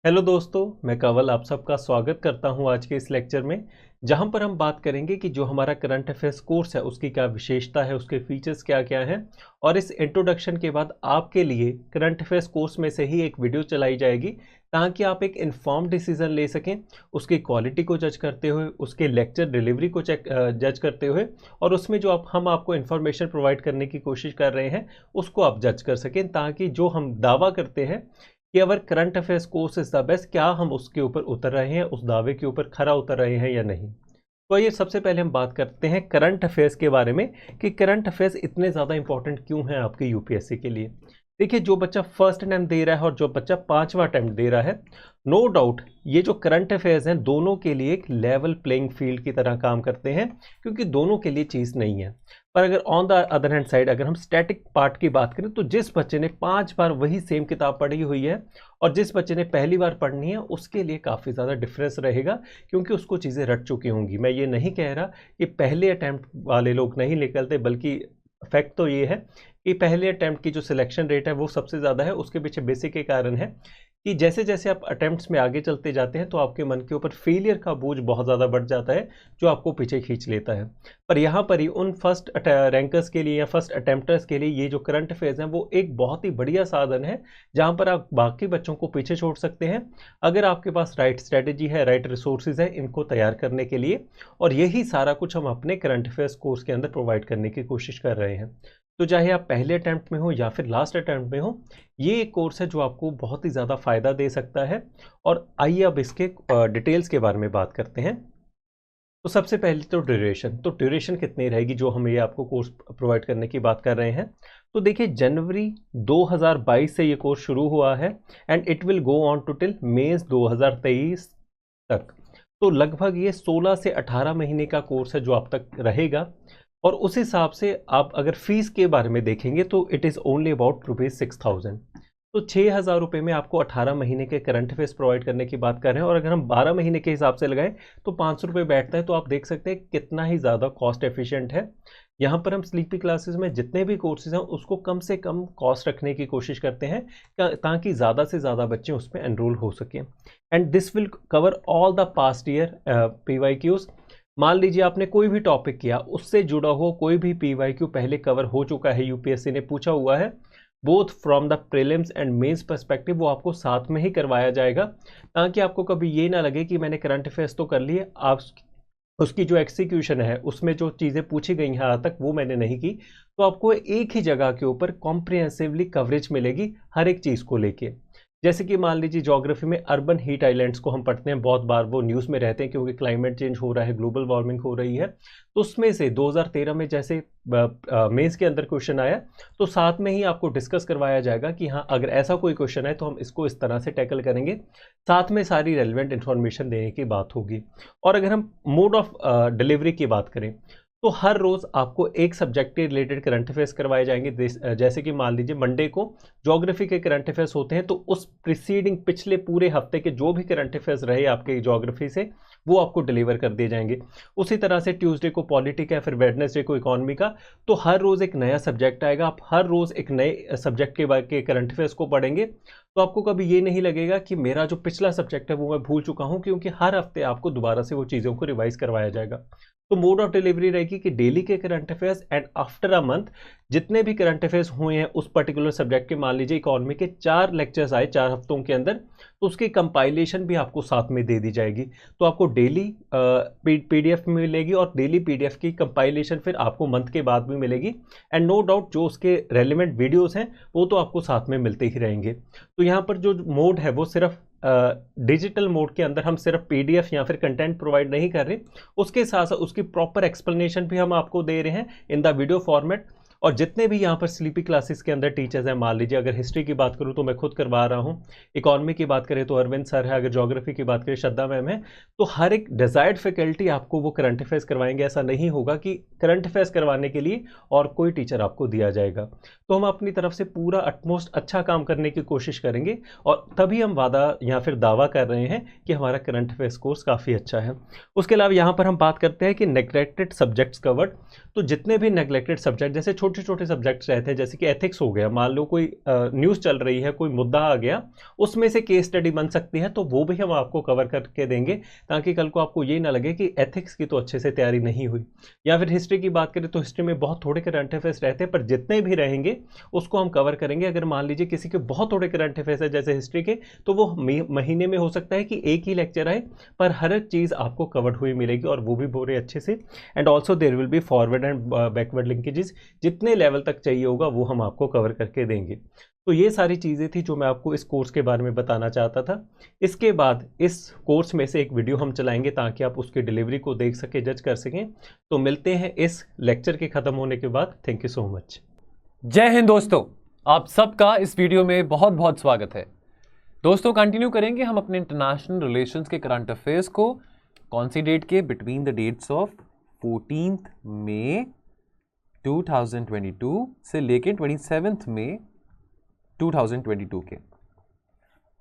Hello दोस्तों, मैं कंवल आप सबका स्वागत करता हूं आज के इस लेक्चर में, जहां पर हम बात करेंगे कि जो हमारा करंट अफेयर्स कोर्स है उसकी क्या विशेषता है, उसके फीचर्स क्या क्या हैं। और इस इंट्रोडक्शन के बाद आपके लिए करंट अफेयर्स कोर्स में से ही एक वीडियो चलाई जाएगी ताकि आप एक इन्फॉर्म्ड डिसीजन ले सकें, उसकी क्वालिटी को जज करते हुए, उसके लेक्चर डिलीवरी को जज करते हुए, और उसमें जो हम आपको इन्फॉर्मेशन प्रोवाइड करने की कोशिश कर रहे हैं उसको आप जज कर सकें, ताकि जो हम दावा करते हैं कि our current affairs course is the best, क्या हम उसके ऊपर उतर रहे हैं, उस दावे के ऊपर खरा उतर रहे हैं या नहीं। तो ये सबसे पहले हम बात करते हैं करंट अफेयर्स के बारे में कि करंट अफेयर्स इतने ज़्यादा इंपॉर्टेंट क्यों हैं आपके यूपीएससी के लिए। देखिए, जो बच्चा फर्स्ट अटैम्प्ट दे रहा है और जो बच्चा पांचवा अटैम्प्ट दे रहा है, नो डाउट ये जो करंट अफेयर्स हैं दोनों के लिए एक लेवल प्लेइंग फील्ड की तरह काम करते हैं, क्योंकि दोनों के लिए चीज़ नहीं है। पर अगर on the other hand side अगर हम स्टैटिक पार्ट की बात करें, तो जिस बच्चे ने 5 बार वही सेम किताब पढ़ी हुई है और जिस बच्चे ने पहली बार पढ़नी है, उसके लिए काफ़ी ज़्यादा डिफरेंस रहेगा, क्योंकि उसको चीज़ें रट चुकी होंगी। मैं ये नहीं कह रहा कि पहले अटैम्प्ट वाले लोग नहीं निकलते, बल्कि फैक्ट तो ये है कि पहले अटैम्प्ट की जो सिलेक्शन रेट है वो सबसे ज़्यादा है। उसके पीछे बेसिक एक कारण है कि जैसे जैसे आप अटैम्प्ट्स में आगे चलते जाते हैं तो आपके मन के ऊपर फेलियर का बोझ बहुत ज़्यादा बढ़ जाता है, जो आपको पीछे खींच लेता है। पर यहाँ पर ही उन फर्स्ट रैंकर्स के लिए या फर्स्ट अटैम्प्टर्स के लिए ये जो करंट अफेयर्स हैं वो एक बहुत ही बढ़िया साधन है, जहाँ पर आप बाकी बच्चों को पीछे छोड़ सकते हैं, अगर आपके पास राइट स्ट्रेटेजी है, राइट रिसोर्सेज है इनको तैयार करने के लिए। और यही सारा कुछ हम अपने करंट अफेयर्स कोर्स के अंदर प्रोवाइड करने की कोशिश कर रहे हैं। तो चाहे आप पहले अटैम्प्ट में हो या फिर लास्ट अटैम्प्ट में हो, ये एक कोर्स है जो आपको बहुत ही ज़्यादा फ़ायदा दे सकता है। और आइए अब इसके डिटेल्स के बारे में बात करते हैं। तो सबसे पहले तो ड्यूरेशन कितनी रहेगी जो हम ये आपको कोर्स प्रोवाइड करने की बात कर रहे हैं। तो देखिए, जनवरी 2022 से ये कोर्स शुरू हुआ है and it will go on to till May 2023 तक। तो लगभग ये 16 से 18 महीने का कोर्स है जो आप तक रहेगा। और उस हिसाब से आप अगर फीस के बारे में देखेंगे तो इट इज़ ओनली अबाउट ₹6,000। तो 6,000 में आपको 18 महीने के करंट अफेयर्स प्रोवाइड करने की बात कर रहे हैं। और अगर हम 12 महीने के हिसाब से लगाएं तो ₹500 बैठता है। तो आप देख सकते हैं कितना ही ज़्यादा कॉस्ट एफिशिएंट है। यहाँ पर हम स्लीपी क्लासेस में जितने भी कोर्सेज हैं उसको कम से कम कॉस्ट रखने की कोशिश करते हैं, ताकि ज़्यादा से ज़्यादा बच्चे उसमें एनरोल हो सकें। And this will cover all the past year PYQs। मान लीजिए आपने कोई भी टॉपिक किया, उससे जुड़ा हुआ कोई भी PYQ पहले कवर हो चुका है, यूपीएससी ने पूछा हुआ है, both from the prelims and mains perspective, वो आपको साथ में ही करवाया जाएगा, ताकि आपको कभी ये ना लगे कि मैंने करंट अफेयर्स तो कर लिए, आप उसकी जो एग्जीक्यूशन है उसमें जो चीज़ें पूछी गई हैं आज तक वो मैंने नहीं की। तो आपको एक ही जगह के ऊपर कॉम्प्रिहेंसिवली कवरेज मिलेगी हर एक चीज़ को लेके। जैसे कि मान लीजिए ज्योग्राफी में अर्बन हीट आइलैंड्स को हम पढ़ते हैं, बहुत बार वो न्यूज़ में रहते हैं क्योंकि क्लाइमेट चेंज हो रहा है, ग्लोबल वार्मिंग हो रही है। तो उसमें से 2013 में जैसे मेंस के अंदर क्वेश्चन आया, तो साथ में ही आपको डिस्कस करवाया जाएगा कि हाँ, अगर ऐसा कोई क्वेश्चन है तो हम इसको इस तरह से टैकल करेंगे, साथ में सारी रेलिवेंट इन्फॉर्मेशन देने की बात होगी। और अगर हम मोड ऑफ डिलीवरी की बात करें, तो हर रोज़ आपको एक सब्जेक्ट के रिलेटेड करंट अफेयर्स करवाए जाएंगे। जैसे कि मान लीजिए मंडे को ज्योग्राफी के करंट अफेयर्स होते हैं, तो उस प्रीसीडिंग पिछले पूरे हफ्ते के जो भी करंट अफेयर्स रहे आपके ज्योग्राफी से, वो आपको डिलीवर कर दिए जाएंगे। उसी तरह से ट्यूसडे को पॉलिटी का, फिर वेडनेसडे को इकोनॉमी का। तो हर रोज़ एक नया सब्जेक्ट आएगा, आप हर रोज़ एक नए सब्जेक्ट के करंट अफेयर्स को पढ़ेंगे। तो आपको कभी ये नहीं लगेगा कि मेरा जो पिछला सब्जेक्ट है वो मैं भूल चुका हूँ, क्योंकि हर हफ्ते आपको दोबारा से वो चीज़ों को रिवाइज करवाया जाएगा। तो मोड ऑफ डिलीवरी रहेगी कि डेली के current affairs and after a month जितने भी करंट अफेयर्स हुए हैं उस पर्टिकुलर सब्जेक्ट के, मान लीजिए इकोनॉमी के 4 लेक्चर्स आए 4 हफ्तों के अंदर, तो उसकी कंपाइलेशन भी आपको साथ में दे दी जाएगी। तो आपको डेली PDF में मिलेगी और डेली PDF की कंपाइलेशन फिर आपको मंथ के बाद भी मिलेगी। एंड नो डाउट जो उसके रेलिवेंट वीडियोस हैं वो तो आपको साथ में मिलते ही रहेंगे। तो यहाँ पर जो मोड है वो सिर्फ डिजिटल मोड के अंदर हम सिर्फ PDF या फिर कंटेंट प्रोवाइड नहीं कर रहे, उसके साथ साथ उसकी प्रॉपर एक्सप्लेनेशन भी हम आपको दे रहे हैं इन द वीडियो फॉर्मेट। और जितने भी यहाँ पर स्लीपी क्लासेस के अंदर टीचर्स हैं, मान लीजिए अगर हिस्ट्री की बात करूँ तो मैं खुद करवा रहा हूँ, इकोनॉमी की बात करें तो अरविंद सर है, अगर ज्योग्राफी की बात करें श्रद्धा मैम है, तो हर एक डिजायर्ड फैकल्टी आपको वो करंट अफेयर्स करवाएंगे। ऐसा नहीं होगा कि करंट अफेयर्स करवाने के लिए और कोई टीचर आपको दिया जाएगा। तो हम अपनी तरफ से पूरा अटमोस्ट अच्छा काम करने की कोशिश करेंगे, और तभी हम वादा या फिर दावा कर रहे हैं कि हमारा करंट अफेयर्स कोर्स काफ़ी अच्छा है। उसके अलावा यहाँ पर हम बात करते हैं कि नेग्लेक्टेड सब्जेक्ट्स कवर्ड। तो जितने भी नेग्लेक्टेड सब्जेक्ट, जैसे छोटे छोटे छोटे सब्जेक्ट्स रहते हैं, जैसे कि एथिक्स हो गया, मान लो कोई न्यूज़ चल रही है, कोई मुद्दा आ गया, उसमें से केस स्टडी बन सकती है, तो वो भी हम आपको कवर करके देंगे, ताकि कल को आपको ये ना लगे कि एथिक्स की तो अच्छे से तैयारी नहीं हुई। या फिर हिस्ट्री की बात करें तो हिस्ट्री में बहुत थोड़े करंट अफेयर्स रहते हैं, पर जितने भी रहेंगे उसको हम कवर करेंगे। अगर मान लीजिए किसी के बहुत थोड़े करंट अफेयर्स है जैसे हिस्ट्री के, तो वो महीने में हो सकता है कि एक ही लेक्चर आए, पर हर एक चीज़ आपको कवर्ड हुई मिलेगी, और वो भी पूरे अच्छे से। And also there will be forward and backward linkages, जितने लेवल तक चाहिए होगा वो हम आपको कवर करके देंगे। तो ये सारी चीज़ें थी जो मैं आपको इस कोर्स के बारे में बताना चाहता था। इसके बाद इस कोर्स में से एक वीडियो हम चलाएंगे ताकि आप उसकी डिलीवरी को देख सकें, जज कर सकें। तो मिलते हैं इस लेक्चर के ख़त्म होने के बाद। Thank you so much. जय हिंद दोस्तों, आप सबका इस वीडियो में बहुत बहुत स्वागत है। दोस्तों, कंटिन्यू करेंगे हम अपने इंटरनेशनल रिलेशंस के करंट अफेयर्स को। कौन सी डेट के? बिटवीन द डेट्स ऑफ 14 मई 2022 से लेके 27 मई 2022 के।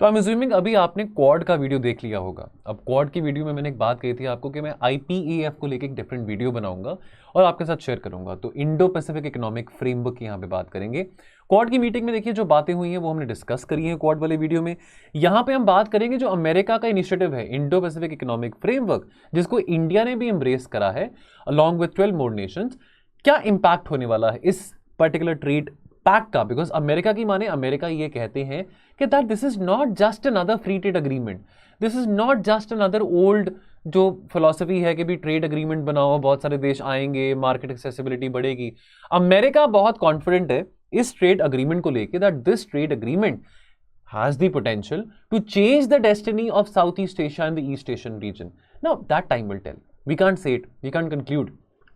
तो आई एम अज्यूमिंग अभी आपने क्वाड का वीडियो देख लिया होगा। अब क्वाड की वीडियो में मैंने एक बात कही थी आपको कि मैं IPEF को लेके एक डिफरेंट वीडियो बनाऊंगा और आपके साथ शेयर करूंगा। तो इंडो पैसिफिक इकोनॉमिक फ्रेमवर्क की यहाँ पे बात करेंगे। क्वाड की मीटिंग में देखिए जो बातें हुई हैं वो हमने डिस्कस करी हैं क्वाड वाले वीडियो में। यहाँ पे हम बात करेंगे जो अमेरिका का इनिशिएटिव है इंडो पैसिफिक इकोनॉमिक फ्रेमवर्क, जिसको इंडिया ने भी एम्ब्रेस करा है अलॉन्ग विथ 12 मोर नेशंस। क्या इंपैक्ट होने वाला है इस पर्टिकुलर ट्रेड पैक्ट का? बिकॉज अमेरिका की माने अमेरिका ये कहते हैं कि that this is not just another free trade agreement, this is not just another old जो फिलॉसफी है कि भी ट्रेड अग्रीमेंट बनाओ, बहुत सारे देश आएंगे, मार्केट एक्सेसिबिलिटी बढ़ेगी। अमेरिका बहुत कॉन्फिडेंट है इस ट्रेड अग्रीमेंट को लेके that this trade agreement has the potential to change the destiny of Southeast Asia and the East Asian region. Now that time will tell. We can't say it, we can't conclude,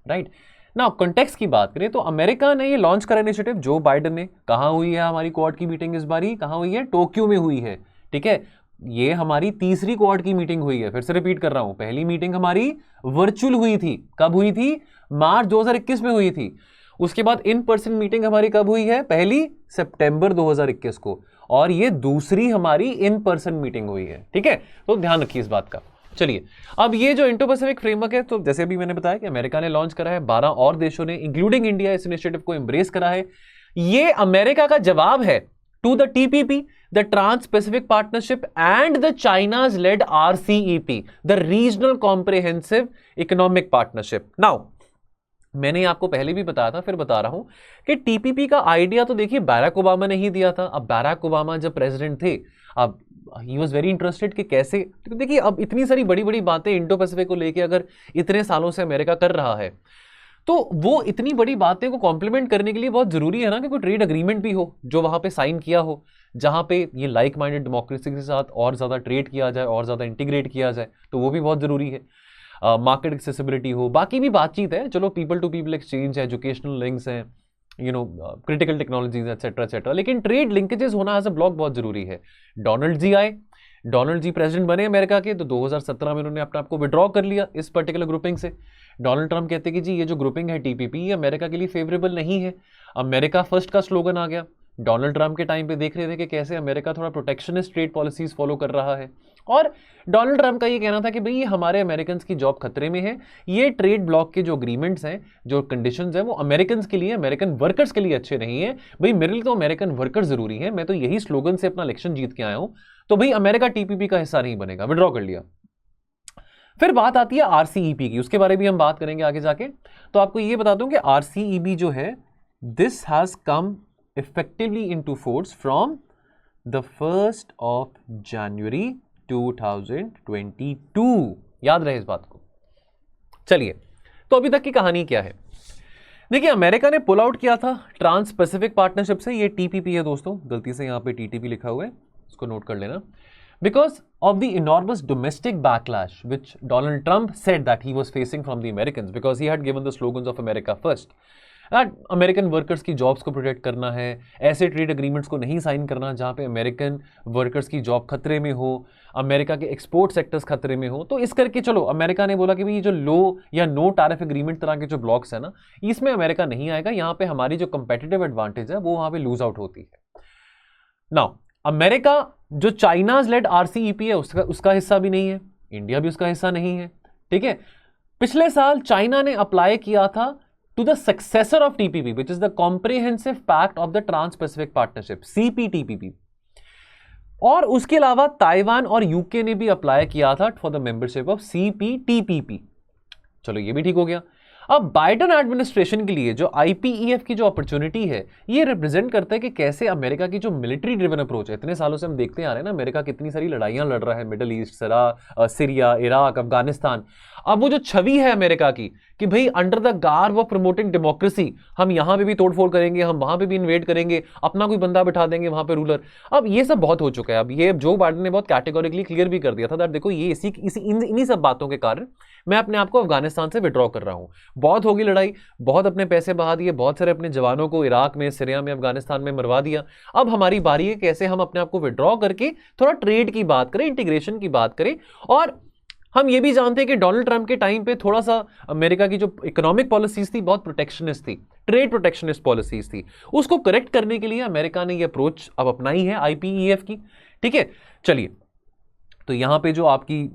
right? Now context की बात करें तो America ने ये launch करा initiative Joe Biden ने। कहाँ हुई है हमारी क्वाड की मीटिंग इस बारी? कहाँ हुई है? टोक्यो में हुई है, ठीक है। ये हमारी तीसरी क्वाड की मीटिंग हुई है। फिर से रिपीट कर रहा हूं, पहली मीटिंग हमारी वर्चुअल हुई थी। कब हुई थी? मार्च 2021 में हुई थी। उसके बाद इन पर्सन मीटिंग हमारी कब हुई है? पहली सितंबर 2021 को, और ये दूसरी हमारी इन पर्सन मीटिंग हुई है, ठीक है। तो ध्यान रखिए इस बात का। चलिए, अब ये जो इंडो पैसिफिक फ्रेमवर्क है, तो जैसे अभी मैंने बताया कि अमेरिका ने लॉन्च करा है, 12 और देशों ने इंक्लूडिंग इंडिया इस इनिशिएटिव को एम्ब्रेस करा है। ये अमेरिका का जवाब है to the TPP, the Trans Pacific Partnership, and the China's led RCEP, the Regional Comprehensive Economic Partnership. Now मैंने आपको पहले भी बताया था, फिर बता रहा हूं कि TPP का आइडिया तो देखिए बैराक ओबामा ने ही दिया था। अब बैराक ओबामा जब प्रेसिडेंट थे, अब ही वॉज वेरी इंटरेस्टेड कि कैसे, देखिए अब इतनी सारी बड़ी बड़ी बातें इंडो पैसिफिक को लेके अगर इतने सालों से अमेरिका कर रहा है, तो वो इतनी बड़ी बातें को कॉम्प्लीमेंट करने के लिए बहुत जरूरी है ना कि कोई ट्रेड अग्रीमेंट भी हो जो वहां पे साइन किया हो, जहां पे ये लाइक माइंडेड डेमोक्रेसी के साथ और ज्यादा ट्रेड किया जाए और ज्यादा इंटीग्रेट किया जाए, तो वो भी बहुत जरूरी है। मार्केट एक्सेसिबिलिटी हो, बाकी भी बातचीत है, चलो पीपल टू पीपल एक्सचेंज है, एजुकेशनल लिंक्स हैं, क्रिटिकल टेक्नोलॉजीज एक्सेट्रा एक्सेट्रा, लेकिन ट्रेड लिंकेजेस होना एज अ ब्लॉक बहुत जरूरी है। डोनाल्ड जी आए, डोनाल्ड जी प्रेसिडेंट बने अमेरिका के, तो 2017 में उन्होंने अपने आप को विड्रॉ कर लिया इस पर्टिकुलर ग्रुपिंग से। डोनाल्ड ट्रंप कहते कि जी ये जो ग्रुपिंग है TPP, ये अमेरिका के लिए फेवरेबल नहीं है। अमेरिका फर्स्ट का स्लोगन आ गया। डोनाल्ड ट्रंप के टाइम पे देख रहे थे कि कैसे अमेरिका थोड़ा प्रोटेक्शनिस्ट ट्रेड पॉलिसीज फॉलो कर रहा है, और डोनाल्ड ट्रंप का ये कहना था कि भाई ये हमारे अमेरिकन की जॉब खतरे में है, ये ट्रेड ब्लॉक के जो अग्रीमेंट्स हैं, जो कंडीशंस हैं, वो अमेरिकन के लिए, अमेरिकन वर्कर्स के लिए अच्छे नहीं है। भाई मेरे लिए तो अमेरिकन वर्कर जरूरी है, मैं तो यही स्लोगन से अपना इलेक्शन जीत के आया हूं, तो भाई अमेरिका TPP का हिस्सा नहीं बनेगा, विड्रॉ कर लिया। फिर बात आती है RCEP की, उसके बारे में भी हम बात करेंगे आगे जाके। तो आपको ये बता दूं कि RCEP जो है, this has come effectively into force from the 1st of January 2022। याद रहे इस बात को। चलिए, तो अभी तक की कहानी क्या है? देखिए, अमेरिका ने पुल आउट किया था ट्रांस पैसिफिक पार्टनरशिप से। ये TPP है दोस्तों, गलती से यहां पे TTP लिखा हुआ है, इसको नोट कर लेना। Because of the enormous domestic backlash which Donald Trump said that he was facing from the Americans, because he had given the slogans of America first, American workers की जॉब्स को protect करना है, ऐसे trade agreements को नहीं sign करना जहां पे अमेरिकन वर्कर्स की जॉब खतरे में हो, अमेरिका के एक्सपोर्ट सेक्टर्स खतरे में हो। तो इस करके चलो अमेरिका ने बोला कि भाई ये जो लो या नो टैरिफ एग्रीमेंट तरह के जो ब्लॉक्स है ना, इसमें अमेरिका नहीं आएगा, यहाँ पे हमारी जो कंपेटिटिव एडवांटेज है वो वहां पे लूज आउट होती है। नाउ अमेरिका जो चाइनाज लेड RCEP है उसका हिस्सा भी नहीं है, इंडिया भी उसका हिस्सा नहीं है, ठीक है। पिछले साल चाइना ने अप्लाई किया था to the successor of TPP, which is the Comprehensive Pact of the Trans-Pacific Partnership, CPTPP. और उसके अलावा ताइवान और यूके ने भी अप्लाई किया था for the membership of CPTPP। चलो ये भी ठीक हो गया। अब बाइडेन एडमिनिस्ट्रेशन के लिए जो IPEF की जो अपॉर्चुनिटी है, ये रिप्रेजेंट करता है कि कैसे अमेरिका की जो मिलिट्री ड्रिवन अप्रोच है, इतने सालों से हम देखते आ रहे हैं ना, अमेरिका कितनी सारी लड़ाइयां लड़ रहा है, middle east, Syria, Iraq, Afghanistan. अब वो जो छवि है अमेरिका की कि भाई under the garb of promoting democracy हम यहां पे भी तोड़फोड़ करेंगे, हम वहां पे भी इन्वेड करेंगे, अपना कोई बंदा बिठा देंगे वहां पे रूलर। अब ये सब बहुत हो चुका है। अब ये जो बाइडेन ने बहुत कैटेगोरिकली क्लियर भी कर दिया था दैट देखो ये इन्हीं सब बातों के कारण मैं अपने आप को अफगानिस्तान से विड्रॉ कर रहा हूं। बहुत होगी लड़ाई, बहुत अपने पैसे बहा दिए, बहुत सारे अपने जवानों को इराक में, सीरिया में, अफगानिस्तान में मरवा दिया। अब हमारी बारी है कैसे हम अपने आप को विड्रॉ करके थोड़ा ट्रेड की बात करें, इंटीग्रेशन की बात करें। और हम ये भी जानते हैं कि डोनाल्ड ट्रंप के टाइम पे थोड़ा सा अमेरिका की जो इकोनॉमिक पॉलिसीज थी बहुत प्रोटेक्शनिस्ट थी, ट्रेड प्रोटेक्शनिस्ट पॉलिसीज थी। उसको करेक्ट करने के लिए अमेरिका ने ये अप्रोच अब अपनाई है IPEF की। ठीक है, चलिए तो यहां पे जो आपकी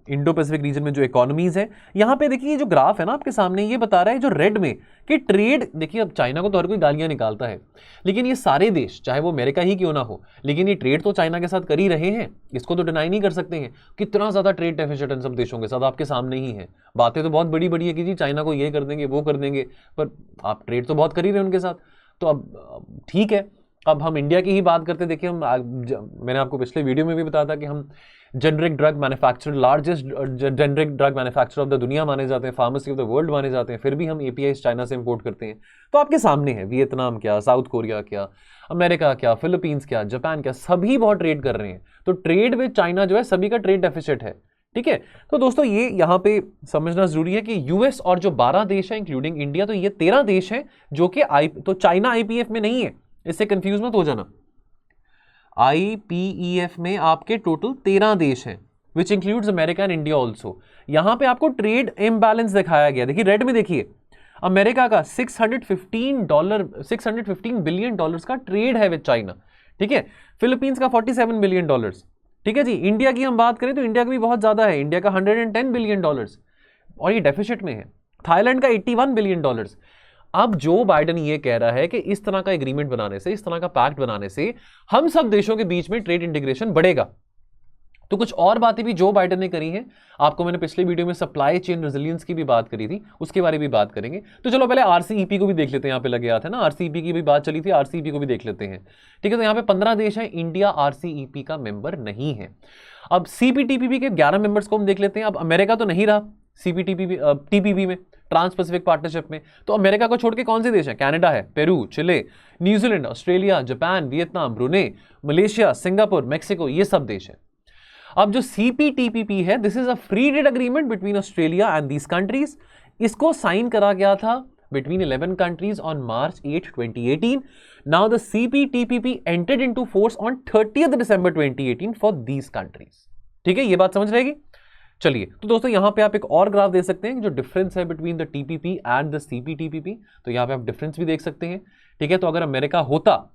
इंडो पैसिफिक रीजन में जो इकोनॉमीज है, यहां पे देखिए ये जो ग्राफ है ना आपके सामने, ये बता रहा है जो रेड में कि ट्रेड, देखिए अब चाइना को तो हर कोई गालियां निकालता है, लेकिन ये सारे देश चाहे वो अमेरिका ही क्यों ना हो, लेकिन ये ट्रेड तो चाइना के साथ कर ही रहे हैं, इसको तो डिनाई नहीं कर सकते हैं। कितना ज्यादा ट्रेड डेफिसिट इन सब देशों के साथ आपके सामने ही है। बातें तो बहुत बड़ी बड़ी है कि जी चाइना को ये कर देंगे, वो कर देंगे, पर आप ट्रेड तो बहुत कर ही रहे हैं उनके साथ। तो अब ठीक है, अब हम इंडिया की ही बात करते, देखिए मैंने आपको पिछले वीडियो में भी बताया था कि हम generic drug manufacturer, largest generic drug manufacturer of the दुनिया माने जाते हैं, फार्मेसी ऑफ द वर्ल्ड माने जाते हैं, फिर भी हम API चाइना से इंपोर्ट करते हैं। तो आपके सामने है वियतनाम क्या, साउथ कोरिया क्या, अमेरिका क्या, फिलीपींस क्या, जापान क्या, सभी बहुत ट्रेड कर रहे हैं। तो ट्रेड विद चाइना जो है सभी का ट्रेड डेफिसिट है। ठीक है, तो दोस्तों ये यहां पे समझना जरूरी है कि US और जो 12 देश है इंक्लूडिंग इंडिया, तो ये 13 देश हैं जो कि तो चाइना IPEF में नहीं है, इससे कंफ्यूज मत हो जाना। IPEF में आपके टोटल 13 देश हैं, which includes America and India also. यहां पे आपको ट्रेड इम्बैलेंस दिखाया गया, देखिए रेड में देखिए अमेरिका का $615 बिलियन का ट्रेड है विद चाइना। ठीक है, फिलीपींस का $47 बिलियन। ठीक है जी, इंडिया की हम बात करें तो इंडिया का भी बहुत ज्यादा है, इंडिया का $110 बिलियन और ये डेफिसिट में है। थाईलैंड का $81 बिलियन। अब जो बाइडेन ये कह रहा है कि इस तरह का एग्रीमेंट बनाने से, इस तरह का पैक्ट बनाने से हम सब देशों के बीच में ट्रेड इंटीग्रेशन बढ़ेगा। तो कुछ और बातें भी जो बाइडेन ने करी हैं, आपको मैंने पिछले वीडियो में सप्लाई चेन रेजिलियंस की भी बात करी थी, उसके बारे में भी बात करेंगे। तो चलो पहले RCEP को भी देख लेते हैं, यहाँ पे लगे हाथ है ना, RCEP की भी बात चली थी, RCEP को भी देख लेते हैं। ठीक है, तो यहाँ पे 15 देश हैं, इंडिया RCEP का मेंबर नहीं है। अब CPTPP के 11 मेंबर्स को हम देख लेते हैं। अब अमेरिका तो नहीं रहा TPP में, ट्रांस पैसिफिक पार्टनरशिप में, तो अमेरिका को छोड़ के कौन से देश हैं? कनाडा है, Peru, Chile, New Zealand, Australia, Japan, Vietnam, Brunei, Malaysia, Singapore, Mexico, ये सब देश हैं। अब जो CPTPP है, this is a free trade agreement between Australia and these countries. इसको साइन करा गया था between 11 countries on March 8, 2018. Now the CPTPP entered into force on 30th December 2018 for these countries. ठीक है, ये बात समझ रहेगी। चलिए, तो दोस्तों यहां पे आप एक और ग्राफ दे सकते हैं जो डिफरेंस है between the TPP and the CPTPP। तो यहां पे आप डिफरेंस भी देख सकते हैं। ठीक है, तो अगर अमेरिका होता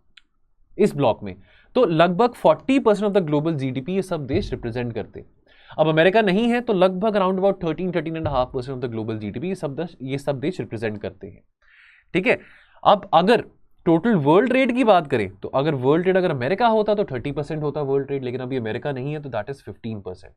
इस ब्लॉक में तो लगभग 40% ऑफ द ग्लोबल GDP ये सब देश रिप्रेजेंट करते। अब अमेरिका नहीं है तो लगभग around about 13.5% of the global GDP ये सब देश रिप्रेजेंट करते हैं। ठीक है, अब अगर टोटल वर्ल्ड ट्रेड की बात करें तो अगर वर्ल्ड ट्रेड अगर अमेरिका होता तो 30% होता वर्ल्ड ट्रेड, लेकिन अभी अमेरिका नहीं है तो दैट इज 15%।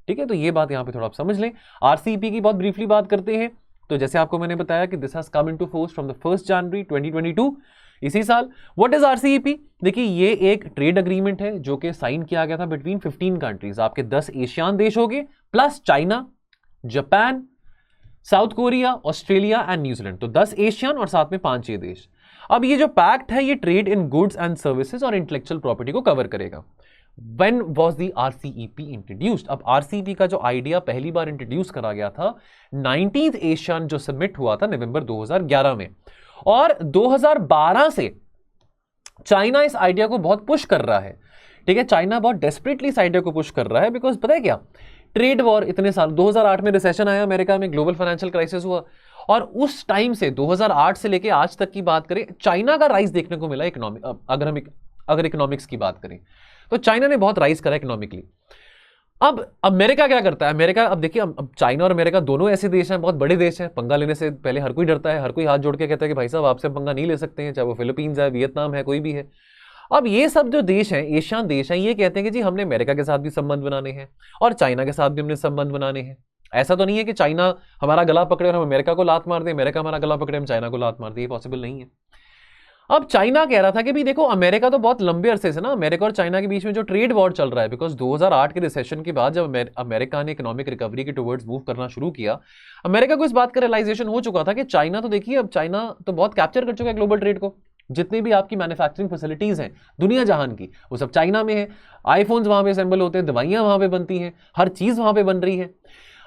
ठीक है, तो ये बात यहां पे थोड़ा आप समझ लें। RCEP की बहुत ब्रीफली बात करते हैं, तो जैसे आपको मैंने बताया कि this has come into force from the 1 जनवरी 2022 इसी साल। What is RCEP? देखिए ये एक ट्रेड एग्रीमेंट है जो कि साइन किया गया था बिटवीन 15 कंट्रीज, आपके 10 एशियान देश हो गए plus China, Japan, south Korea, Australia and New Zealand, तो 10 एशियन और साथ में 5 ये देश। अब ये जो पैक्ट है ये trade in goods and services और इंटेलेक्चुअल प्रॉपर्टी को कवर करेगा। When was the RCEP introduced? अब RCEP का जो आइडिया पहली बार इंट्रोड्यूस करा गया था 19th एशियन जो सबमिट हुआ था नवंबर 2011 में, और 2012 से चाइना इस आइडिया को बहुत पुश कर रहा है। ठीक है, चाइना बहुत डेस्परेटली इस आइडिया को पुश कर रहा है, बिकॉज पता है क्या, ट्रेड वॉर इतने साल, 2008 में रिसेशन आया अमेरिका में, ग्लोबल फाइनेंशियल क्राइसिस हुआ, और उस टाइम से 2008 से लेके आज तक की बात करें, चाइना का राइज देखने को मिला इकोनॉमिक, अगर इकोनॉमिक्स की बात करें तो चाइना ने बहुत राइज करा इकोनॉमिकली। अब अमेरिका क्या करता है? अमेरिका, अब देखिए, अब चाइना और अमेरिका दोनों ऐसे देश हैं, बहुत बड़े देश हैं, पंगा लेने से पहले हर कोई डरता है, हर कोई हाथ जोड़ के कहता है कि भाई साहब आपसे पंगा नहीं ले सकते हैं, चाहे वो फिलीपींस है, वियतनाम है, कोई भी है। अब ये सब जो देश हैं, एशियन देश हैं, ये कहते हैं कि जी हमने अमेरिका के साथ भी संबंध बनाने हैं और चाइना के साथ भी हमने संबंध बनाने हैं। ऐसा तो नहीं है कि चाइना हमारा गला पकड़े और हम अमेरिका को लात मार दें, अमेरिका हमारा गला पकड़े हम चाइना को लात मार दें, ये पॉसिबल नहीं है। अब चाइना कह रहा था कि भी देखो, अमेरिका तो बहुत लंबे अरसे से ना, अमेरिका और चाइना के बीच में जो ट्रेड वॉर चल रहा है, बिकॉज 2008 के रिसेशन के बाद जब अमेरिका ने इकोनॉमिक रिकवरी के टुवर्ड्स मूव करना शुरू किया, अमेरिका को इस बात का रियलाइजेशन हो चुका था कि चाइना तो देखिए, अब चाइना तो बहुत कैप्चर कर चुका है ग्लोबल ट्रेड को। जितनी भी आपकी मैन्युफैक्चरिंग फैसिलिटीज हैं दुनिया जहान की, वो सब चाइना में है। आईफोन्स वहां पे असेंबल होते हैं, दवाइयां वहां पे बनती हैं, हर चीज वहां पे बन रही है।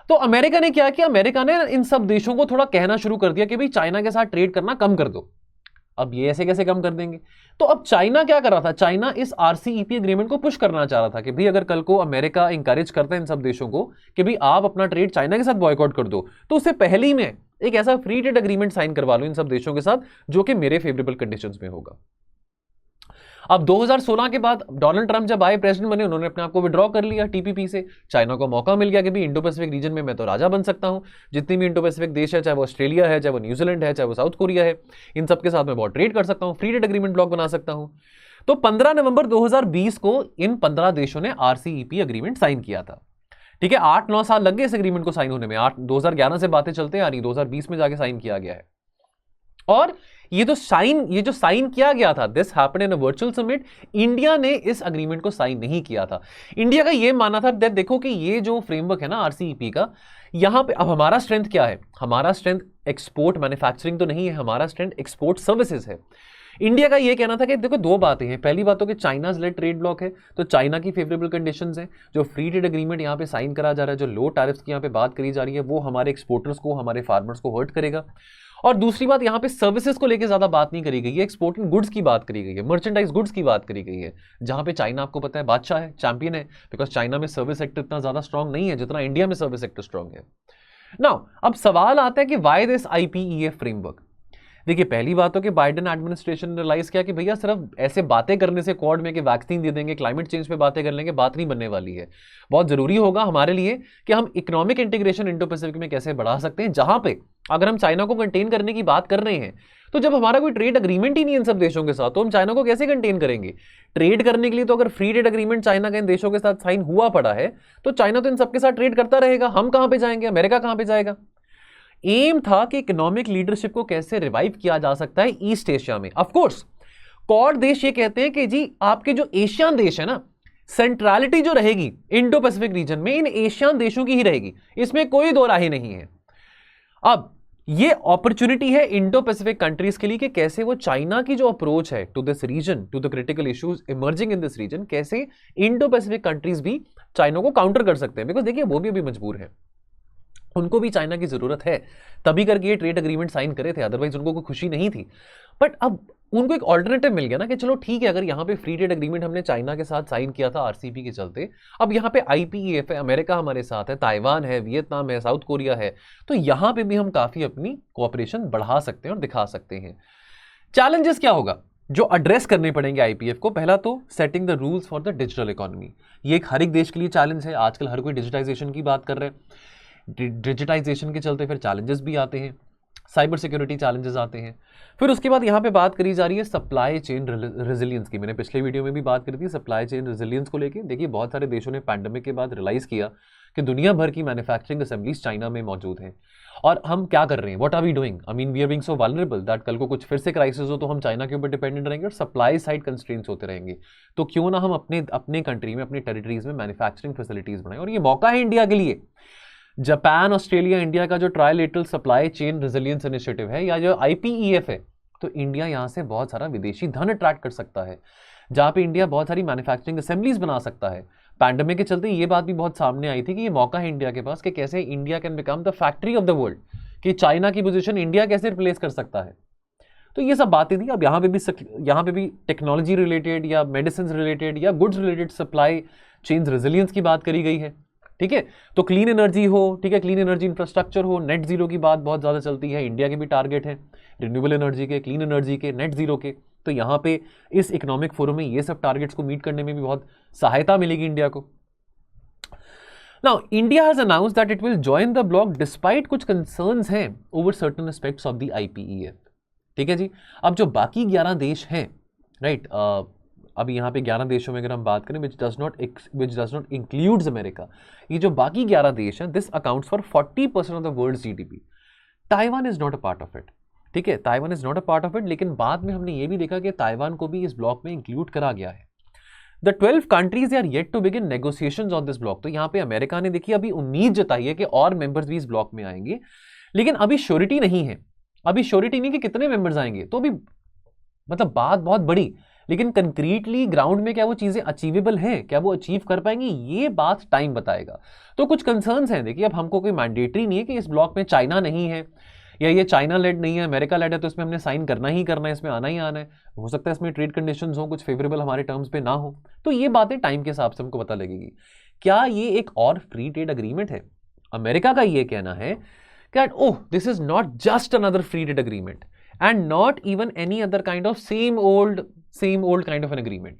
तो अमेरिका ने क्या किया? अमेरिका ने इन सब देशों को थोड़ा कहना शुरू कर दिया कि भाई चाइना के साथ ट्रेड करना कम कर दो। अब ये ऐसे कैसे कम कर देंगे? तो अब चाइना क्या कर रहा था? चाइना इस आरसीईपी एग्रीमेंट को पुश करना चाह रहा था कि भाई अगर कल को अमेरिका इंकरेज करता है इन सब देशों को कि भाई आप अपना ट्रेड चाइना के साथ बॉयकॉट कर दो, तो उससे पहले ही में एक ऐसा फ्री ट्रेड एग्रीमेंट साइन करवा लो इन सब देशों के साथ जो कि मेरे फेवरेबल कंडीशंस में होगा। अब 2016 के बाद डोनाल्ड ट्रंप जब आए, प्रेसिडेंट बने, उन्होंने अपने आप को विड्रॉ कर लिया टीपीपी से। चाइना को मौका मिल गया कि भाई इंडो पैसिफिक रीजन में मैं तो राजा बन सकता हूं। जितनी भी इंडो पैसिफिक देश है, चाहे वो ऑस्ट्रेलिया है, चाहे वो न्यूजीलैंड है, चाहे वो साउथ कोरिया है, इन सबके साथ मैं बहुत ट्रेड कर सकता हूं, फ्री ट्रेड एग्रीमेंट ब्लॉक बना सकता हूं। तो 15 नवंबर 2020 को इन 15 देशों ने आरसीईपी एग्रीमेंट साइन किया था। ठीक है, 8-9 साल लग गए इस एग्रीमेंट को साइन होने में। 2011 से बातें चलते आ रही, 2020 में जाके साइन किया गया है। और ये जो साइन किया गया था, this happened in a virtual summit. India ने इस एग्रीमेंट को साइन नहीं किया था। इंडिया का ये मानना था, देखो कि ये जो फ्रेमवर्क है ना आरसीईपी का, यहां पे अब हमारा स्ट्रेंथ क्या है? हमारा स्ट्रेंथ एक्सपोर्ट मैन्युफैक्चरिंग तो नहीं है, हमारा स्ट्रेंथ एक्सपोर्ट सर्विसेज है। इंडिया का ये कहना था कि देखो दो बातें हैं। पहली बात तो कि चाइना लेड ट्रेड ब्लॉक है, तो चाइना की फेवरेबल कंडीशंस हैं। जो फ्री ट्रेड एग्रीमेंट यहाँ पे साइन करा जा रहा है, जो लो टैरिफ्स की यहाँ पे बात करी जा रही है, वो हमारे एक्सपोर्टर्स को, हमारे फार्मर्स को हर्ट करेगा। और दूसरी बात, यहाँ पे सर्विसेज को लेकर ज्यादा बात नहीं करी गई है, एक्सपोर्टिंग गुड्स की बात करी गई है, मर्चेंडाइज गुड्स की बात करी गई है, जहां पे चाइना आपको पता है बादशाह है, चैंपियन है। बिकॉज चाइना में सर्विस सेक्टर इतना ज्यादा स्ट्रांग नहीं है जितना इंडिया में सर्विस सेक्टर स्ट्रांग है। नाउ अब सवाल आता है कि व्हाई दिस आईपीईएफ फ्रेमवर्क। देखिए, पहली बात तो कि बाइडेन एडमिनिस्ट्रेशन ने रियलाइज किया कि भैया सिर्फ ऐसे बातें करने से क्वाड में कि वैक्सीन दे देंगे, क्लाइमेट चेंज पे बातें कर लेंगे, बात नहीं बनने वाली है। बहुत जरूरी होगा हमारे लिए कि हम इकोनॉमिक इंटीग्रेशन इंडो पैसिफिक में कैसे बढ़ा सकते हैं, जहां पे अगर हम चाइना को कंटेन करने की बात कर रहे हैं, तो जब हमारा कोई ट्रेड एग्रीमेंट ही नहीं है इन सब देशों के साथ, तो हम चाइना को कैसे कंटेन करेंगे? ट्रेड करने के लिए तो अगर फ्री ट्रेड एग्रीमेंट चाइना के इन देशों के साथ साइन हुआ पड़ा है, तो चाइना तो इन सबके साथ ट्रेड करता रहेगा। हम कहां पे जाएंगे? अमेरिका कहां पे जाएगा? एम था कि इकोनॉमिक लीडरशिप को कैसे रिवाइव किया जा सकता है ईस्ट एशिया में। ऑफ कोर्स क्वाड देश ये कहते हैं कि जी आपके जो एशियन देश है ना, सेंट्रलिटी जो रहेगी इंडो पैसिफिक रीजन में, इन एशियन देशों की ही रहेगी, इसमें कोई दो राय नहीं है। अब ये अपॉर्चुनिटी है इंडो पैसिफिक कंट्रीज के लिए कि कैसे वो चाइना की जो अप्रोच है to this region, to the critical issues emerging in this region, कैसे इंडो पैसिफिक कंट्रीज भी चाइना को काउंटर कर सकते हैं। बिकॉज देखिए, वो भी अभी मजबूर है, उनको भी चाइना की जरूरत है, तभी करके ये ट्रेड एग्रीमेंट साइन करे थे, अदरवाइज उनको कोई खुशी नहीं थी। बट अब उनको एक ऑल्टरनेटिव मिल गया ना कि चलो ठीक है, अगर यहाँ पे फ्री ट्रेड एग्रीमेंट हमने चाइना के साथ साइन किया था आरसीईपी के चलते, अब यहाँ पे आईपीईएफ है, अमेरिका हमारे साथ है, ताइवान है, वियतनाम है, साउथ कोरिया है, तो यहाँ पे भी हम काफी अपनी कोऑपरेशन बढ़ा सकते हैं और दिखा सकते हैं। चैलेंजेस क्या होगा जो एड्रेस करने पड़ेंगे आईपीएफ को? पहला तो setting the rules for the digital economy. ये एक हर एक देश के लिए चैलेंज है। आजकल हर कोई डिजिटाइजेशन की बात कर रहे हैं। डिजिटाइजेशन के चलते फिर चैलेंजेस भी आते हैं, साइबर सिक्योरिटी चैलेंजेस आते हैं। फिर उसके बाद यहाँ पे बात करी जा रही है सप्लाई चेन रेजिलियंस की। मैंने पिछले वीडियो में भी बात करी थी सप्लाई चेन रेजिलियंस को लेके। देखिए, बहुत सारे देशों ने पैंडेमिक के बाद रियलाइज किया कि दुनिया भर की मैन्युफैक्चरिंग असेंबलीज चाइना में मौजूद हैं, और हम क्या कर रहे हैं? What are we doing? I mean we are being so vulnerable that कल को कुछ फिर से क्राइसिस हो तो हम चाइना के ऊपर डिपेंडेंट रहेंगे और सप्लाई साइड कंस्ट्रेंट्स होते रहेंगे। तो क्यों ना हम अपने कंट्री में, अपने टेरिटरीज में मैन्युफैक्चरिंग फैसिलिटीज बनाएं। और ये मौका है इंडिया के लिए। जापान, ऑस्ट्रेलिया, इंडिया का जो trilateral supply chain resilience initiative है, या जो आईपीईएफ है, तो इंडिया यहां से बहुत सारा विदेशी धन अट्रैक्ट कर सकता है, जहां पे इंडिया बहुत सारी मैन्युफैक्चरिंग असेंबलीज बना सकता है। पैंडेमिक के चलते ये बात भी बहुत सामने आई थी कि ये मौका है इंडिया के पास कि कैसे India can become the factory of the world, कि चाइना की पोजीशन इंडिया कैसे रिप्लेस कर सकता है। तो ये सब बातें थी। अब यहाँ पे भी टेक्नोलॉजी रिलेटेड या मेडिसिन रिलेटेड या goods related supply chain resilience की बात करी गई है। ठीक है, तो क्लीन एनर्जी हो, ठीक है, क्लीन एनर्जी इंफ्रास्ट्रक्चर हो, नेट जीरो की बात बहुत ज़्यादा चलती है। इंडिया के भी टारगेट है रिन्यूएबल एनर्जी के, क्लीन एनर्जी के, नेट जीरो के। तो यहाँ पे इस इकोनॉमिक फोरम में ये सब टारगेट्स को मीट करने में भी बहुत सहायता मिलेगी इंडिया को। Now India has announced that it will join the block despite कुछ कंसर्न्स हैं over certain aspects of the IPEF. ठीक है जी। अब जो बाकी 11 देश हैं, राइट, अभी यहाँ पे 11 देशों में अगर हम बात करें which does not includes America, ये जो बाकी 11 देश हैं, this accounts for 40% of the world's GDP. Taiwan is not a part of it. ठीक है, Taiwan is not a part of it, लेकिन बाद में हमने ये भी देखा कि ताइवान को भी इस ब्लॉक में इंक्लूड करा गया है। The 12 countries are yet to begin negotiations on this block. तो यहाँ पे अमेरिका ने देखिए अभी उम्मीद जताई है कि और मेंबर्स भी इस ब्लॉक में आएंगे, लेकिन अभी श्योरिटी नहीं है। अभी श्योरिटी नहीं कि कितने मेंबर्स आएंगे, तो अभी मतलब बात बहुत बड़ी, लेकिन कंक्रीटली ग्राउंड में क्या वो चीजें अचीवेबल हैं, क्या वो अचीव कर पाएंगे, ये बात टाइम बताएगा। तो कुछ कंसर्न्स हैं। देखिए अब हमको कोई मैंडेटरी नहीं है कि इस ब्लॉक में चाइना नहीं है या ये चाइना लेड नहीं है, अमेरिका लेड है, तो इसमें हमने साइन करना ही करना है, इसमें आना ही आना है। हो सकता है इसमें ट्रेड कंडीशंस हो कुछ फेवरेबल हमारे टर्म्स पे ना हो, तो ये बातें टाइम के हिसाब से हमको पता लगेगी। क्या ये एक और फ्री ट्रेड अग्रीमेंट है? अमेरिका का ये कहना है कि oh this is not just another free trade agreement and not even any other kind of same old kind of an agreement.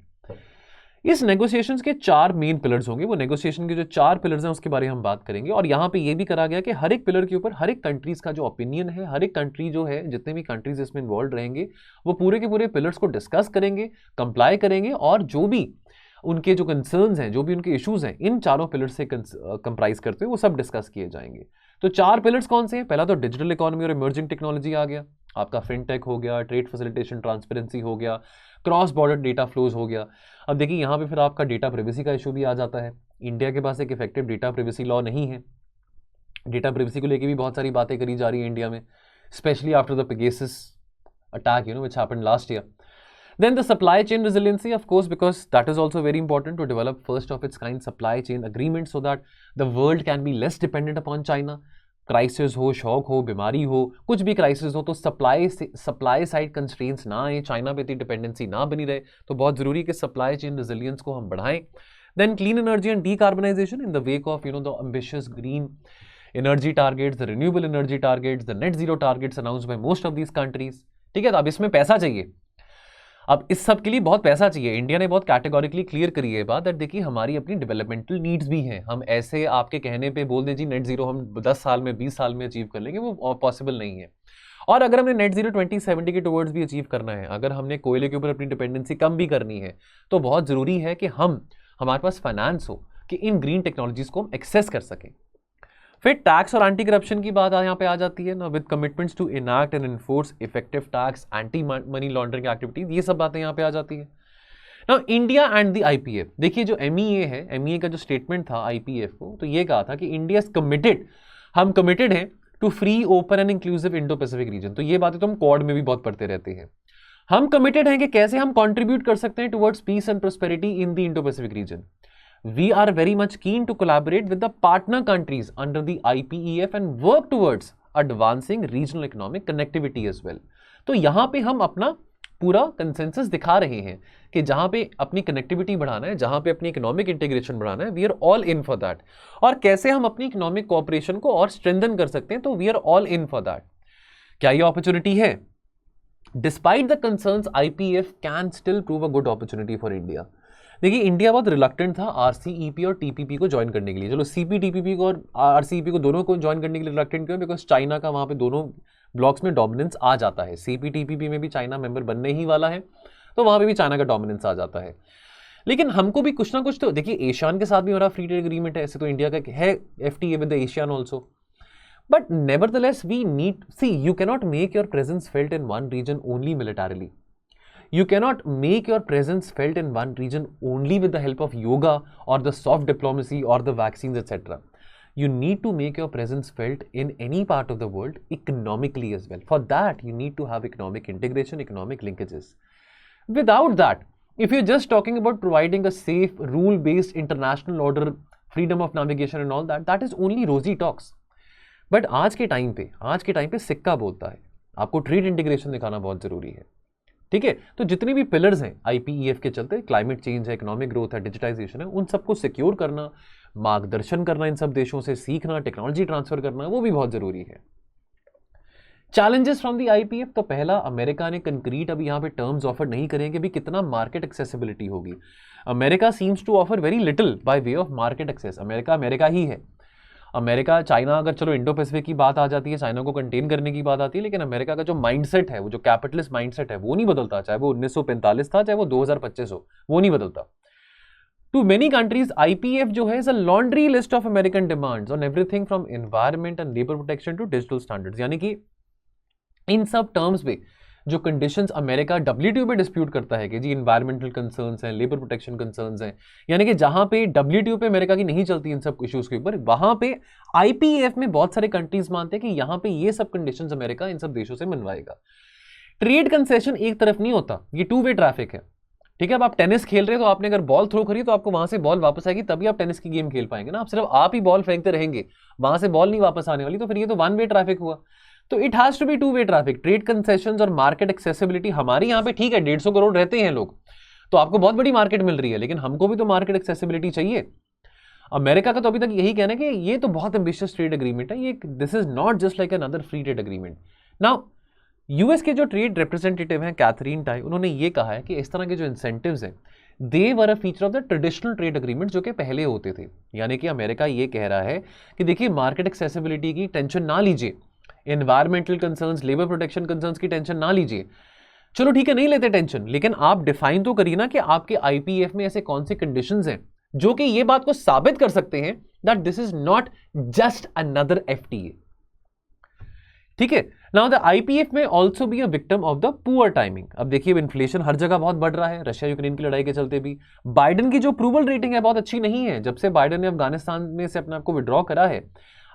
इस नेगोशिएशंस के 4 मेन पिलर्स होंगे। वो नेगोशिएशन के जो 4 पिलर्स हैं उसके बारे में हम बात करेंगे, और यहां पे ये भी करा गया कि हर एक पिलर के ऊपर हर एक कंट्रीज का जो ओपिनियन है, हर एक कंट्री जो है, जितने भी कंट्रीज इसमें इन्वॉल्व रहेंगे, वो पूरे के पूरे पिलर्स को डिस्कस करेंगे, कंप्लाई करेंगे, और जो भी उनके जो कंसर्न्स हैं, जो भी उनके इश्यूज हैं, इन चारों पिलर्स से कंप्राइज करते हुए वो सब डिस्कस किए जाएंगे। तो 4 पिलर्स कौन से हैं? पहला तो डिजिटल इकोनॉमी और इमर्जिंग टेक्नोलॉजी आ गया, आपका फिनटेक हो गया, ट्रेड फैसिलिटेशन ट्रांसपेरेंसी हो गया, क्रॉस बॉर्डर डेटा फ्लोज हो गया। अब देखिए यहाँ पे फिर आपका डेटा प्राइवेसी का इशू भी आ जाता है। इंडिया के पास एक इफेक्टिव डेटा प्राइवेसी लॉ नहीं है। डेटा प्राइवेसी को लेके भी बहुत सारी बातें करी जा रही है इंडिया में, specially after the Pegasus attack which happened last year. Then the supply chain resiliency, of course, because that is also very important to develop first of its kind supply chain agreement so that the world can be less dependent upon China. Crisis हो, shock हो, बीमारी हो, कुछ भी crisis हो, तो supply side constraints ना आए, चाइना पे इतनी डिपेंडेंसी ना बनी रहे। तो बहुत जरूरी है कि सप्लाई चेन रेजिलियंस को हम बढ़ाएं। Then clean energy and decarbonisation in the wake of the ambitious green energy targets, the renewable energy targets, the net zero targets announced by most of these countries. ठीक है, तो अब इसमें पैसा चाहिए, अब इस सब के लिए बहुत पैसा चाहिए। इंडिया ने बहुत कैटेगोरिकली क्लियर करी है बात, देखिए हमारी अपनी डेवलपमेंटल नीड्स भी हैं। हम ऐसे आपके कहने पे बोल दें जी नेट जीरो हम 10 साल में 20 साल में अचीव कर लेंगे, वो पॉसिबल नहीं है। और अगर हमने नेट जीरो 2070 के टुवर्ड्स भी अचीव करना है, अगर हमने कोयले के ऊपर अपनी डिपेंडेंसी कम भी करनी है, तो बहुत जरूरी है कि हमारे पास फाइनेंस हो कि इन ग्रीन टेक्नोलॉजीज को हम एक्सेस कर सकें। फिर टैक्स और एंटी करप्शन की बात यहाँ पे आ जाती है ना, with commitments to enact and enforce effective tax, anti money laundering activities, ये सब बातें यहाँ पे आ जाती है ना। इंडिया एंड द आईपीएफ, देखिए जो एमईए है, एमईए का जो स्टेटमेंट था आईपीएफ को, तो ये कहा था कि इंडिया इज कमिटेड, हम कमिटेड हैं to free, open and inclusive Indo Pacific region. तो ये बातें तो हम क्वाड में भी बहुत पढ़ते रहते हैं। हम कमिटेड हैं कि कैसे हम कंट्रीब्यूट कर सकते हैं towards peace and prosperity in the Indo Pacific region. We are very much keen to collaborate with the partner countries under the IPEF and work towards advancing regional economic connectivity as well. तो यहाँ पे हम अपना पूरा consensus दिखा रहे हैं कि जहाँ पे अपनी कनेक्टिविटी बढ़ाना है, जहाँ पे अपनी इकोनॉमिक इंटीग्रेशन बढ़ाना है, we are all in for that. और कैसे हम अपनी इकोनॉमिक कोऑपरेशन को और स्ट्रेंथन कर सकते हैं, तो we are all in for that. क्या ये अपॉर्चुनिटी है? Despite the concerns, IPF can still prove a good opportunity for India. देखिए इंडिया बहुत रिलक्टेंट था आरसीईपी और टीपीपी को ज्वाइन करने के लिए। चलो सीपीटीपीपी को और आरसीईपी को दोनों को ज्वाइन करने के लिए रिलक्टेंट क्यों? बिकॉज चाइना का वहाँ पे दोनों ब्लॉक्स में डोमिनेंस आ जाता है। सीपीटीपीपी में भी चाइना मेंबर बनने ही वाला है, तो वहाँ पे भी चाइना का डोमिनेंस आ जाता है। लेकिन हमको भी कुछ ना कुछ तो, देखिए एशियान के साथ भी हमारा फ्री ट्रेड एग्रीमेंट है, ऐसे तो इंडिया का है FTA with the ASEAN also, but nevertheless we need, see you cannot make your presence felt in one region only militarily. You cannot make your presence felt in one region only with the help of yoga or the soft diplomacy or the vaccines, etc. You need to make your presence felt in any part of the world economically as well. For that, you need to have economic integration, economic linkages. Without that, if you're just talking about providing a safe, rule-based international order, freedom of navigation and all that, that is only rosy talks. But आज के time पे सिक्का बोलता है, आपको trade integration दिखाना बहुत जरूरी है। ठीक है, तो जितने भी पिलर्स हैं आईपीईएफ के चलते, क्लाइमेट चेंज है, इकोनॉमिक ग्रोथ है, डिजिटाइजेशन है, उन सबको सिक्योर करना, मार्गदर्शन करना, इन सब देशों से सीखना, टेक्नोलॉजी ट्रांसफर करना, वो भी बहुत जरूरी है। चैलेंजेस फ्रॉम द आईपीएफ, तो पहला, अमेरिका ने कंक्रीट अभी यहाँ पे टर्म्स ऑफर नहीं करेंगे भी कितना मार्केट एक्सेसिबिलिटी होगी। America seems to offer very little by way of market access. America America ही है। अमेरिका, चाइना, अगर चलो इंडो पैसिफिक की बात आ जाती है, चाइना को कंटेन करने की बात आती है, लेकिन अमेरिका का जो माइंडसेट है, वो जो कैपिटलिस्ट माइंडसेट है, वो नहीं बदलता। चाहे वो 1945 था, चाहे वो 2025 हो, वो नहीं बदलता। टू मेनी कंट्रीज आईपीएफ जो है is a laundry list of American demands on everything from environment and labour protection to digital standards. यानी कि इन सब टर्म्स पे जो कंडीशंस अमेरिका डब्ल्यूटीओ पे डिस्प्यूट करता है कि जी इन्वायरमेंटल कंसर्न्स हैं, लेबर प्रोटेक्शन कंसर्न्स हैं, यानी कि जहां पे डब्ल्यूटीओ पे अमेरिका की नहीं चलती इन सब इश्यूज के ऊपर, वहां पे आईपीएफ में बहुत सारे कंट्रीज मानते हैं कि यहां पे ये सब कंडीशंस अमेरिका इन सब देशों से मनवाएगा। ट्रेड कंसेशन एक तरफ नहीं होता, ये टू वे ट्रैफिक है। ठीक है, अब आप टेनिस खेल रहे हो, तो आपने अगर बॉल थ्रो करी तो आपको वहां से बॉल वापस आएगी, तभी आप टेनिस की गेम खेल पाएंगे ना। आप सिर्फ आप ही बॉल फेंकते रहेंगे, वहां से बॉल नहीं वापस आने वाली, तो फिर ये तो वन वे ट्रैफिक हुआ। तो it has to be two way traffic. Trade concessions और मार्केट एक्सेसिबिलिटी, हमारे यहाँ पे ठीक है 150 करोड़ रहते हैं लोग, तो आपको बहुत बड़ी मार्केट मिल रही है, लेकिन हमको भी तो मार्केट एक्सेसिबिलिटी चाहिए। अमेरिका का तो अभी तक यही कहना है कि ये तो बहुत एम्बिशियस ट्रेड एग्रीमेंट है, ये this is not just like another free trade agreement. Now US के जो ट्रेड रिप्रेजेंटेटिव हैं कैथरीन टाई, उन्होंने ये कहा है कि इस तरह के जो इंसेंटिव्स हैं they were a feature of the traditional trade agreement जो कि पहले होते थे। यानी कि अमेरिका ये कह रहा है कि देखिए मार्केट एक्सेसिबिलिटी की टेंशन ना लीजिए, environmental concerns, labour protection concerns की टेंशन ना लीजिए। चलो ठीक है, नहीं लेते टेंशन, लेकिन आप डिफाइन तो करिए ना कि आपके आईपीएफ में ऐसे कौन से कंडीशंस हैं जो कि ये बात को साबित कर सकते हैं that this is not just another FTA. ठीक है, नाउ द आईपीएफ में also be a victim of the poor timing. अब देखिए इन्फ्लेशन हर जगह बहुत बढ़ रहा है, रशिया यूक्रेन की लड़ाई के चलते भी। बाइडेन की जो अप्रूवल रेटिंग है बहुत अच्छी नहीं है, जब से बाइडेन ने अफगानिस्तान में से अपने आप को विड्रॉ करा है।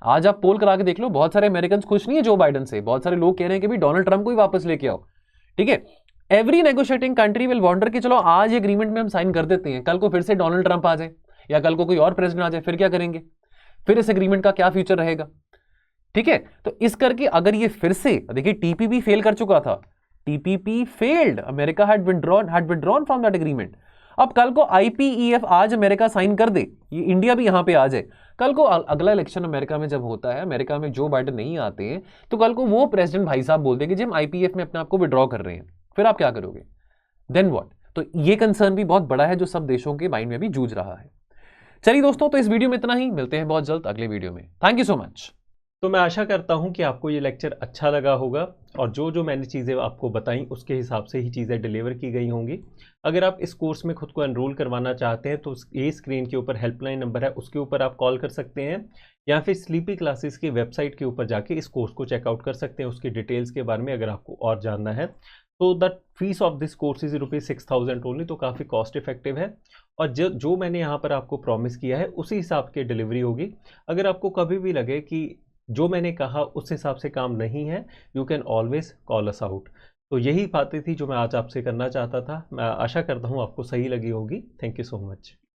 आज आप पोल करा के देख लो, बहुत सारे अमेरिकन खुश नहीं है जो बाइडेन से, बहुत सारे लोग कह रहे हैं कि भी डोनाल्ड ट्रंप को ही वापस लेके आओ। ठीक है, every negotiating country will wonder कि चलो आज एग्रीमेंट में हम साइन कर देते हैं, कल को फिर से डोनाल्ड ट्रंप आ जाए या कल को कोई और प्रेसिडेंट आ जाए, फिर क्या करेंगे, फिर इस एग्रीमेंट का क्या फ्यूचर रहेगा। ठीक है, तो इस करके अगर ये फिर से, देखिए टीपीपी फेल कर चुका था, TPP failed, America had withdrawn from that agreement. अब कल को आईपीईएफ आज अमेरिका साइन कर दे, ये इंडिया भी यहां पे आ जाए, कल को अगला इलेक्शन अमेरिका में जब होता है, अमेरिका में जो बाइडेन नहीं आते हैं, तो कल को वो प्रेसिडेंट भाई साहब बोलते हैं कि जी हम आईपीएफ में अपने आप को विड्रॉ कर रहे हैं, फिर आप क्या करोगे, देन व्हाट। तो ये कंसर्न भी बहुत बड़ा है जो सब देशों के माइंड में भी जूझ रहा है। चलिए दोस्तों, तो इस वीडियो में इतना ही, मिलते हैं बहुत जल्द अगले वीडियो में। Thank you so much. तो मैं आशा करता हूं कि आपको ये लेक्चर अच्छा लगा होगा और जो जो मैंने चीज़ें आपको बताई उसके हिसाब से ही चीज़ें डिलीवर की गई होंगी। अगर आप इस कोर्स में खुद को एनरोल करवाना चाहते हैं तो ये स्क्रीन के ऊपर हेल्पलाइन नंबर है, उसके ऊपर आप कॉल कर सकते हैं, या फिर स्लीपी क्लासेस की वेबसाइट के ऊपर जाके इस कोर्स को चेकआउट कर सकते हैं। उसकी डिटेल्स के बारे में अगर आपको और जानना है तो the fees of this course is ₹6,000 only, तो काफ़ी कॉस्ट इफेक्टिव है। और जो मैंने यहाँ पर आपको प्रॉमिस किया है उसी हिसाब की डिलीवरी होगी। अगर आपको कभी भी लगे कि जो मैंने कहा उस हिसाब से काम नहीं है, you can always call us out. तो यही बातें थी जो मैं आज आपसे करना चाहता था। मैं आशा करता हूँ आपको सही लगी होगी। Thank you so much.